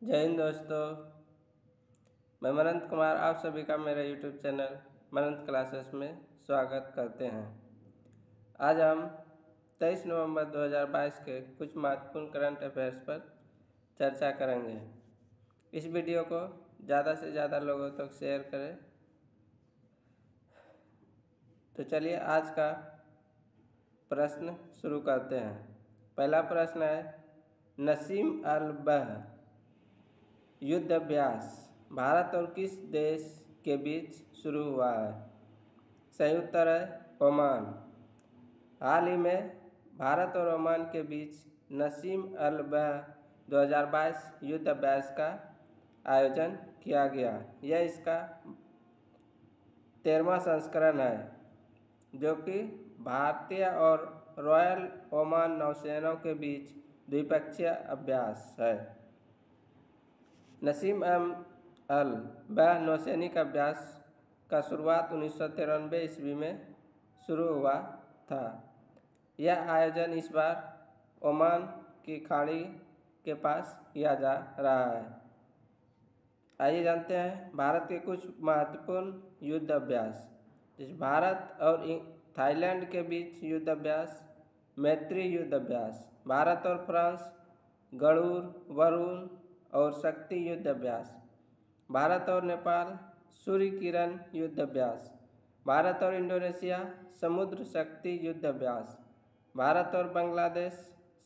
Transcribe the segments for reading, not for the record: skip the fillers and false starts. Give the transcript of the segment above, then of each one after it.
जय हिंद दोस्तों। मैं मनंत कुमार आप सभी का मेरे यूट्यूब चैनल मनंत क्लासेस में स्वागत करते हैं। आज हम 23 नवंबर 2022 के कुछ महत्वपूर्ण करंट अफेयर्स पर चर्चा करेंगे। इस वीडियो को ज़्यादा से ज़्यादा लोगों तक शेयर करें। तो चलिए आज का प्रश्न शुरू करते हैं। पहला प्रश्न है, नसीम अल बह युद्ध अभ्यास भारत और किस देश के बीच शुरू हुआ है? सही उत्तर है ओमान। हाल ही में भारत और ओमान के बीच नसीम अल बह 2022 युद्ध अभ्यास का आयोजन किया गया। यह इसका 13वां संस्करण है, जो कि भारतीय और रॉयल ओमान नौसेनाओं के बीच द्विपक्षीय अभ्यास है। नसीम अल बह नौसैनिक अभ्यास का शुरुआत 1993 ईस्वी में शुरू हुआ था। यह आयोजन इस बार ओमान की खाड़ी के पास किया जा रहा है। आइए जानते हैं भारत के कुछ महत्वपूर्ण युद्ध अभ्यास। जिस भारत और थाईलैंड के बीच युद्ध अभ्यास मैत्री युद्ध अभ्यास, भारत और फ्रांस गरुड़, वरुण और शक्ति युद्ध अभ्यास, भारत और नेपाल सूर्य किरण युद्ध अभ्यास, भारत और इंडोनेशिया समुद्र शक्ति युद्ध अभ्यास, भारत और बांग्लादेश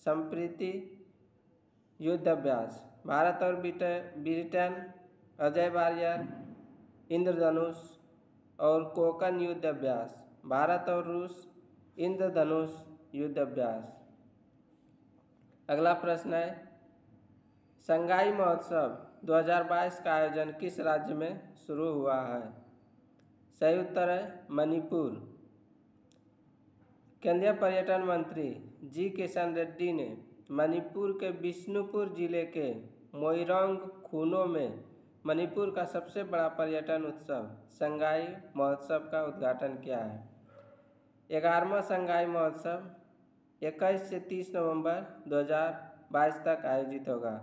संप्रीति युद्ध अभ्यास, भारत और ब्रिटेन अजय वारियर इंद्रधनुष और कोकन युद्ध अभ्यास, भारत और रूस इंद्रधनुष युद्ध अभ्यास। अगला प्रश्न है, शंघाई महोत्सव 2022 का आयोजन किस राज्य में शुरू हुआ है? सही उत्तर है मणिपुर। केंद्रीय पर्यटन मंत्री जी किशन रेड्डी ने मणिपुर के बिष्णुपुर जिले के मोइरांग खुनो में मणिपुर का सबसे बड़ा पर्यटन उत्सव शंघाई महोत्सव का उद्घाटन किया है। 11वां शंघाई महोत्सव 21 से 30 नवंबर 2022 तक आयोजित होगा।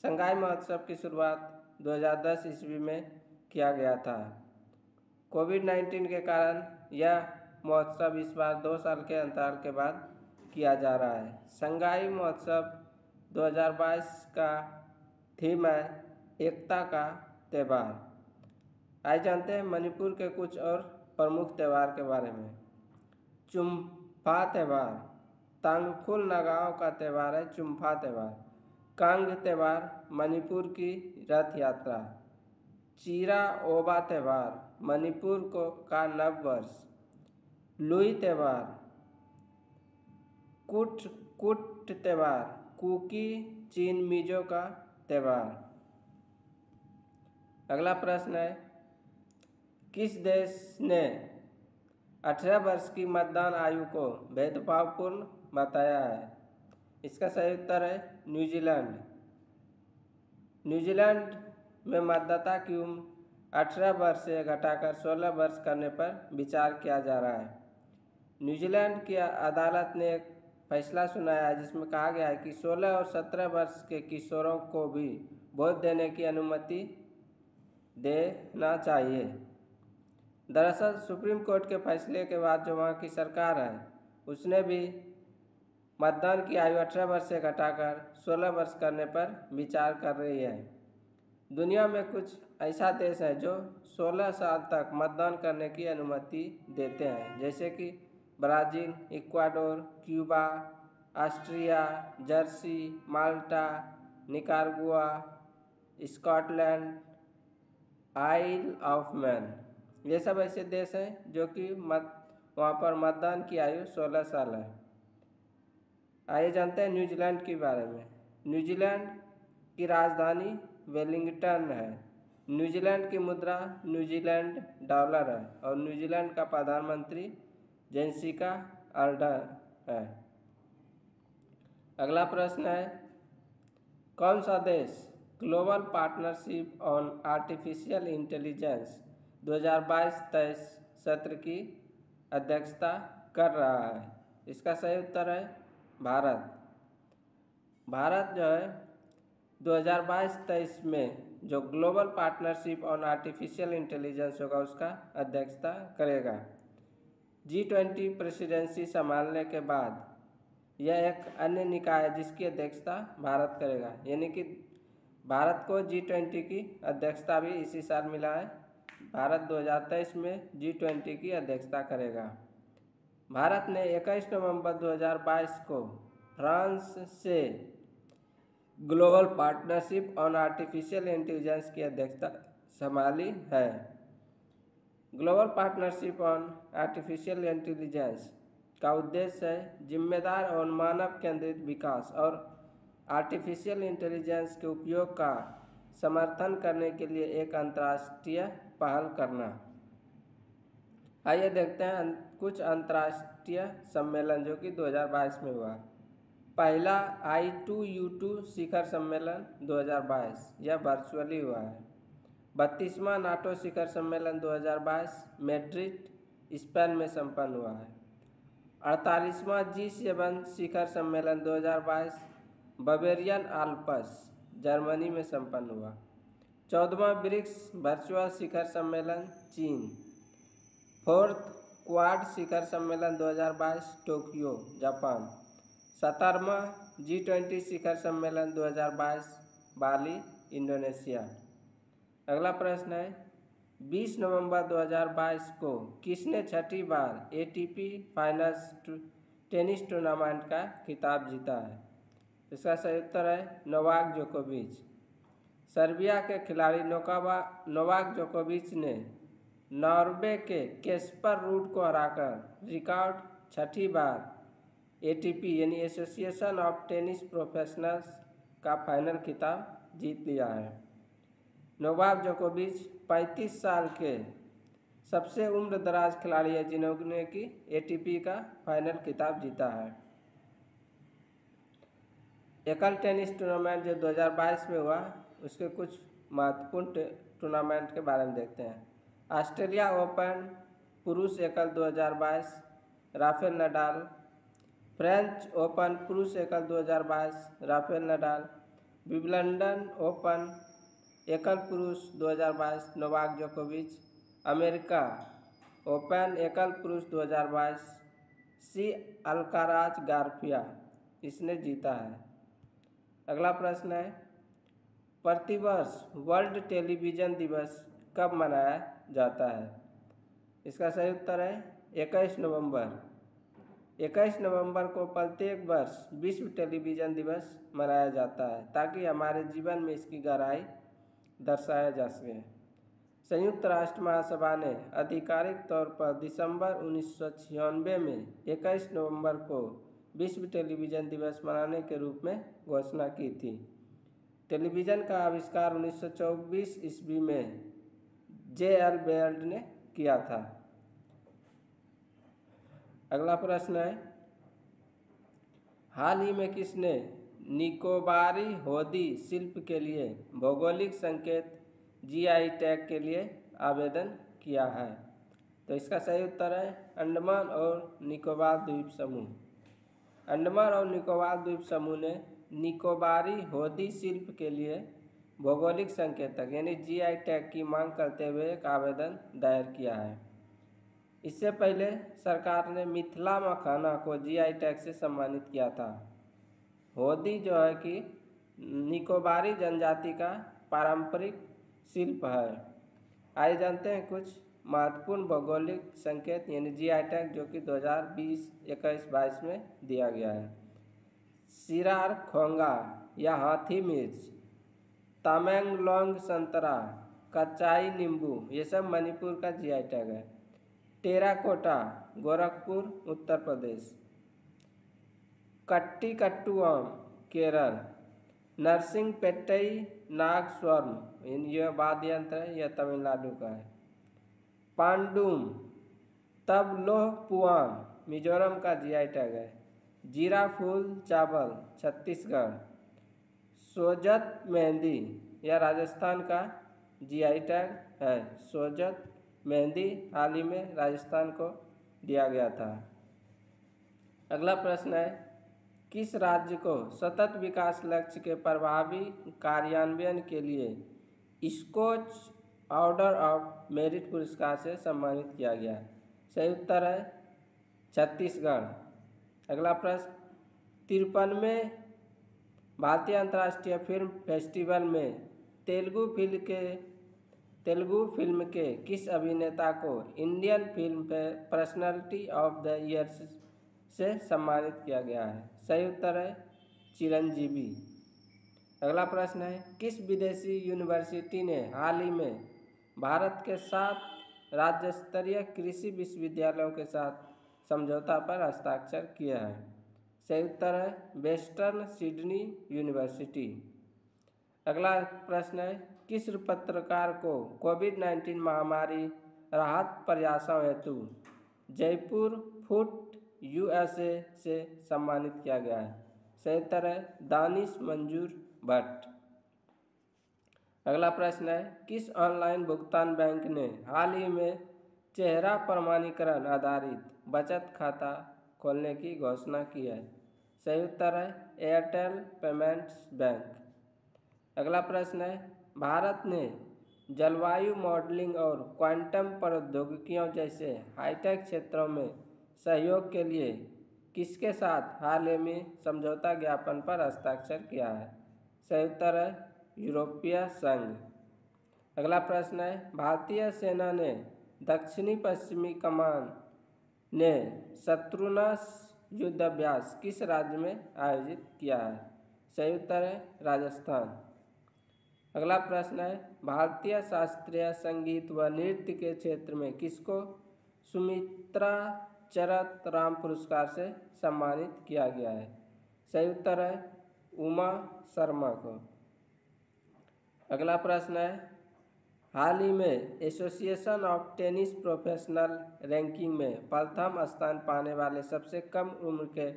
शंघाई महोत्सव की शुरुआत 2010 ईस्वी में किया गया था। कोविड-19 के कारण यह महोत्सव इस बार 2 साल के अंतराल के बाद किया जा रहा है। शंघाई महोत्सव 2022 का थीम है एकता का त्यौहार। आइए जानते हैं मणिपुर के कुछ और प्रमुख त्यौहार के बारे में। चुम्फा त्यौहार तांगखुल नागाओं का त्यौहार है। चुम्फा त्यौहार। कांग त्यौहार मणिपुर की रथ यात्रा। चीरा ओबा त्यौहार मणिपुर का नव वर्ष। लुई त्यौहार। कुट त्यौहार कुकी चीन मिजो का त्यौहार। अगला प्रश्न है, किस देश ने 18 वर्ष की मतदान आयु को भेदभावपूर्ण बताया है? इसका सही उत्तर है न्यूजीलैंड। न्यूजीलैंड में मतदाता की उम्र 18 वर्ष से घटाकर 16 वर्ष करने पर विचार किया जा रहा है। न्यूजीलैंड की अदालत ने एक फैसला सुनाया है जिसमें कहा गया है कि 16 और 17 वर्ष के किशोरों को भी वोट देने की अनुमति देना चाहिए। दरअसल सुप्रीम कोर्ट के फैसले के बाद जो वहाँ की सरकार है उसने भी मतदान की आयु 18 वर्ष से घटाकर 16 वर्ष करने पर विचार कर रही है। दुनिया में कुछ ऐसा देश है जो 16 साल तक मतदान करने की अनुमति देते हैं, जैसे कि Brazil, Ecuador, Cuba, Austria, Jersey, Malta, Nicaragua, Scotland, Isle of Man. ये सब ऐसे देश हैं जो कि वहाँ पर मतदान की आयु 16 साल है। आइए जानते हैं न्यूजीलैंड के बारे में। न्यूजीलैंड की राजधानी वेलिंगटन है। न्यूजीलैंड की मुद्रा न्यूजीलैंड डॉलर है और न्यूजीलैंड का प्रधानमंत्री जेसिका अर्डर्न है। अगला प्रश्न है, कौन सा देश global partnership on artificial intelligence 2022-23 सत्र की अध्यक्षता कर रहा है? इसका सही उत्तर है भारत। भारत जो है 2022-23 में जो global partnership on artificial intelligence होगा उसका अध्यक्षता करेगा। G20 प्रेसिडेंसी संभालने के बाद यह एक अन्य निकाय है जिसकी अध्यक्षता भारत करेगा, यानी कि भारत को G20 की अध्यक्षता भी इसी साल मिला है। भारत 2023 में G20 की अध्यक्षता करेगा। भारत ने 21 नवंबर 2022 को फ्रांस से global partnership on artificial intelligence की अध्यक्षता संभाली है। Global partnership on artificial intelligence का उद्देश्य है जिम्मेदार और मानव केंद्रित विकास और आर्टिफिशियल इंटेलिजेंस के उपयोग का समर्थन करने के लिए एक अंतर्राष्ट्रीय पहल करना। आइए देखते हैं कुछ अंतर्राष्ट्रीय सम्मेलन जो कि 2022 में हुआ। पहला I2U2 शिखर सम्मेलन 2022, यह वर्चुअली हुआ है। 32वां नाटो शिखर सम्मेलन 2022 मैड्रिड, स्पेन में संपन्न हुआ है। 48वां G7 शिखर सम्मेलन 2022 बवेरियन आल्प्स, जर्मनी में संपन्न हुआ। 14वां ब्रिक्स वर्चुअल शिखर सम्मेलन चीन। 4th क्वाड शिखर सम्मेलन 2022 टोक्यो, जापान। 17वां G20 शिखर सम्मेलन 2022 बाली, इंडोनेशिया। अगला प्रश्न है 20 नवंबर 2022 को किसने छठी बार ATP फाइनल्स टेनिस टूर्नामेंट का खिताब जीता है? इसका सही उत्तर है नोवाक जोकोविच। सर्बिया के खिलाड़ी नोवाक जोकोविच ने नॉर्वे के केस्पर रूड को हराकर रिकॉर्ड छठी बार ATP यानी एसोसिएशन ऑफ टेनिस प्रोफेशनल्स का फाइनल खिताब जीत लिया है। नोवाक जोकोविच 35 साल के सबसे उम्रदराज खिलाड़ी है जिन्होंने कि ATP का फाइनल खिताब जीता है। एकल टेनिस टूर्नामेंट जो 2022 में हुआ उसके कुछ महत्वपूर्ण टूर्नामेंट के बारे में देखते हैं। ऑस्ट्रेलिया ओपन पुरुष एकल 2022 राफेल नडाल। फ्रेंच ओपन पुरुष एकल 2022 राफेल नडाल। विंबलडन ओपन एकल पुरुष 2022 नोवाक जोकोविच। अमेरिका ओपन एकल पुरुष 2022 सी अल्काराज गार्फिया, इसने जीता है। अगला प्रश्न है प्रतिवर्ष वर्ल्ड टेलीविज़न दिवस कब मनाया जाता है? इसका सही उत्तर है 21 नवंबर। 21 नवंबर को प्रत्येक वर्ष विश्व टेलीविज़न दिवस मनाया जाता है ताकि हमारे जीवन में इसकी गहराई दर्शाया जा सके। संयुक्त राष्ट्र महासभा ने आधिकारिक तौर पर दिसंबर 1996 में 21 नवंबर को विश्व टेलीविज़न दिवस मनाने के रूप में घोषणा की थी। टेलीविज़न का आविष्कार 1924 ईस्वी में J.L. बेयर्ड ने किया था। अगला प्रश्न है हाल ही में किसने निकोबारी होदी शिल्प के लिए भौगोलिक संकेत GI टैग के लिए आवेदन किया है? तो इसका सही उत्तर है अंडमान और निकोबार द्वीप समूह। अंडमान और निकोबार द्वीप समूह ने निकोबारी होदी शिल्प के लिए भौगोलिक संकेतक यानी GI टैग की मांग करते हुए एक आवेदन दायर किया है। इससे पहले सरकार ने मिथिला मखाना को GI टैग से सम्मानित किया था। होदी जो है कि निकोबारी जनजाति का पारंपरिक शिल्प है। आइए जानते हैं कुछ महत्वपूर्ण भौगोलिक संकेत यानी GI टैग जो कि 2020, 21, 22 में दिया गया है। सिरार खोंगा या हाथी मिर्च, तामेंगलोंग संतरा, कच्चाई नींबू, ये सब मणिपुर का GI टैग है। टेराकोटा गोरखपुर उत्तर प्रदेश। कट्टी आम केरल। नरसिंहपेट्टई नाग स्वर्ण यह वाद्य यंत्र है, यह तमिलनाडु का है। पांडुम तबलोह पुआन मिजोरम का GI टैग है। जीरा फूल चावल छत्तीसगढ़। सोजत मेहंदी यह राजस्थान का GI टैग है। सोजत मेहंदी हाल ही में राजस्थान को दिया गया था। अगला प्रश्न है किस राज्य को सतत विकास लक्ष्य के प्रभावी कार्यान्वयन के लिए स्कॉच ऑर्डर ऑफ मेरिट पुरस्कार से सम्मानित किया गया है? सही उत्तर है छत्तीसगढ़। अगला प्रश्न, 53वें भारतीय अंतर्राष्ट्रीय फिल्म फेस्टिवल में तेलुगु फिल्म के किस अभिनेता को Indian film personality of the year से सम्मानित किया गया है? सही उत्तर है चिरंजीवी। अगला प्रश्न है, किस विदेशी यूनिवर्सिटी ने हाल ही में भारत के 7 राज्य स्तरीय कृषि विश्वविद्यालयों के साथ समझौता पर हस्ताक्षर किया है? सही उत्तर है वेस्टर्न सिडनी यूनिवर्सिटी। अगला प्रश्न है, किस पत्रकार को कोविड-19 महामारी राहत प्रयासों हेतु जयपुर फूड USA से सम्मानित किया गया है? सही उत्तर है दानिश मंजूर भट्ट। अगला प्रश्न है, किस ऑनलाइन भुगतान बैंक ने हाल ही में चेहरा प्रमाणीकरण आधारित बचत खाता खोलने की घोषणा की है? सही उत्तर है एयरटेल पेमेंट्स बैंक। अगला प्रश्न है, भारत ने जलवायु मॉडलिंग और क्वांटम प्रौद्योगिकियों जैसे हाईटेक क्षेत्रों में सहयोग के लिए किसके साथ हाल ही में समझौता ज्ञापन पर हस्ताक्षर किया है? सही उत्तर है यूरोपीय संघ। अगला प्रश्न है, भारतीय सेना ने दक्षिणी पश्चिमी कमान ने शत्रुनस युद्ध अभ्यास किस राज्य में आयोजित किया है? सही उत्तर है राजस्थान। अगला प्रश्न है, भारतीय शास्त्रीय संगीत व नृत्य के क्षेत्र में किसको सुमित्रा चरत राम पुरस्कार से सम्मानित किया गया है? सही उत्तर है उमा शर्मा को। अगला प्रश्न है, हाल ही में association of tennis professional ranking में प्रथम स्थान पाने वाले सबसे कम उम्र के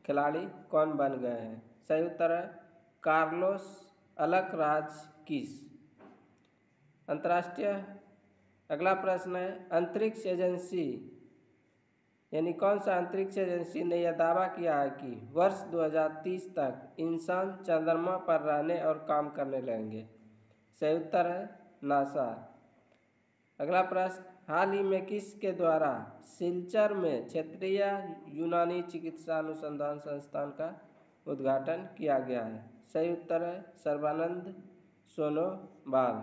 खिलाड़ी कौन बन गए हैं? सही उत्तर है कार्लोस अल्कराज किस। अंतर्राष्ट्रीय अगला प्रश्न है, अंतरिक्ष एजेंसी यानी कौन सा अंतरिक्ष एजेंसी ने यह दावा किया है कि वर्ष 2030 तक इंसान चंद्रमा पर रहने और काम करने लगेंगे? सही उत्तर है नासा। अगला प्रश्न, हाल ही में किसके द्वारा सिलचर में क्षेत्रीय यूनानी चिकित्सा अनुसंधान संस्थान का उद्घाटन किया गया है? सही उत्तर है सर्बानंद सोनोवाल।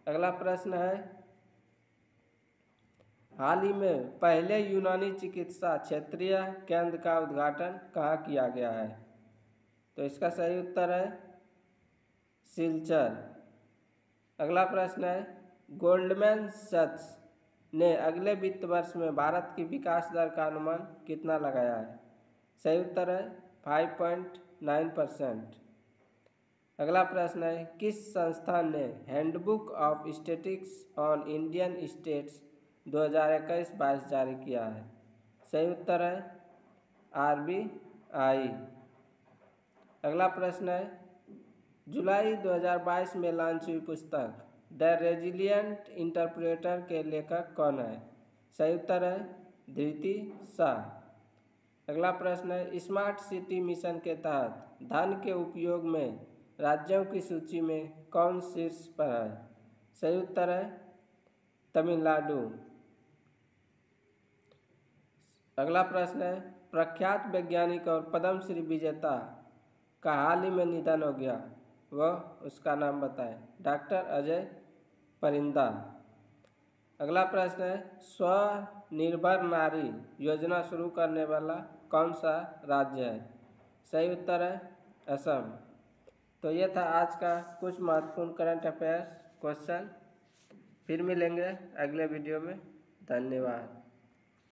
अगला प्रश्न है, हाल ही में पहले यूनानी चिकित्सा क्षेत्रीय केंद्र का उद्घाटन कहाँ किया गया है? तो इसका सही उत्तर है सिलचर। अगला प्रश्न है, गोल्डमैन सैक्स ने अगले वित्त वर्ष में भारत की विकास दर का अनुमान कितना लगाया है? सही उत्तर है 5.9%। अगला प्रश्न है, किस संस्थान ने handbook of statistics on Indian states 2021-22 जारी किया है? सही उत्तर है RBI। अगला प्रश्न है, जुलाई 2022 में लॉन्च हुई पुस्तक द रेजिलिएंट इंटरप्रेटर के लेखक कौन है? सही उत्तर है धृति शाह। अगला प्रश्न है, स्मार्ट सिटी मिशन के तहत धन के उपयोग में राज्यों की सूची में कौन शीर्ष पर है? सही उत्तर है तमिलनाडु। अगला प्रश्न है, प्रख्यात वैज्ञानिक और पद्मश्री विजेता का हाल ही में निधन हो गया, वह उसका नाम बताएं? डॉक्टर अजय परिंदा। अगला प्रश्न है, स्वनिर्भर नारी योजना शुरू करने वाला कौन सा राज्य है? सही उत्तर है असम। तो ये था आज का कुछ महत्वपूर्ण करंट अफेयर्स क्वेश्चन। फिर मिलेंगे अगले वीडियो में। धन्यवाद।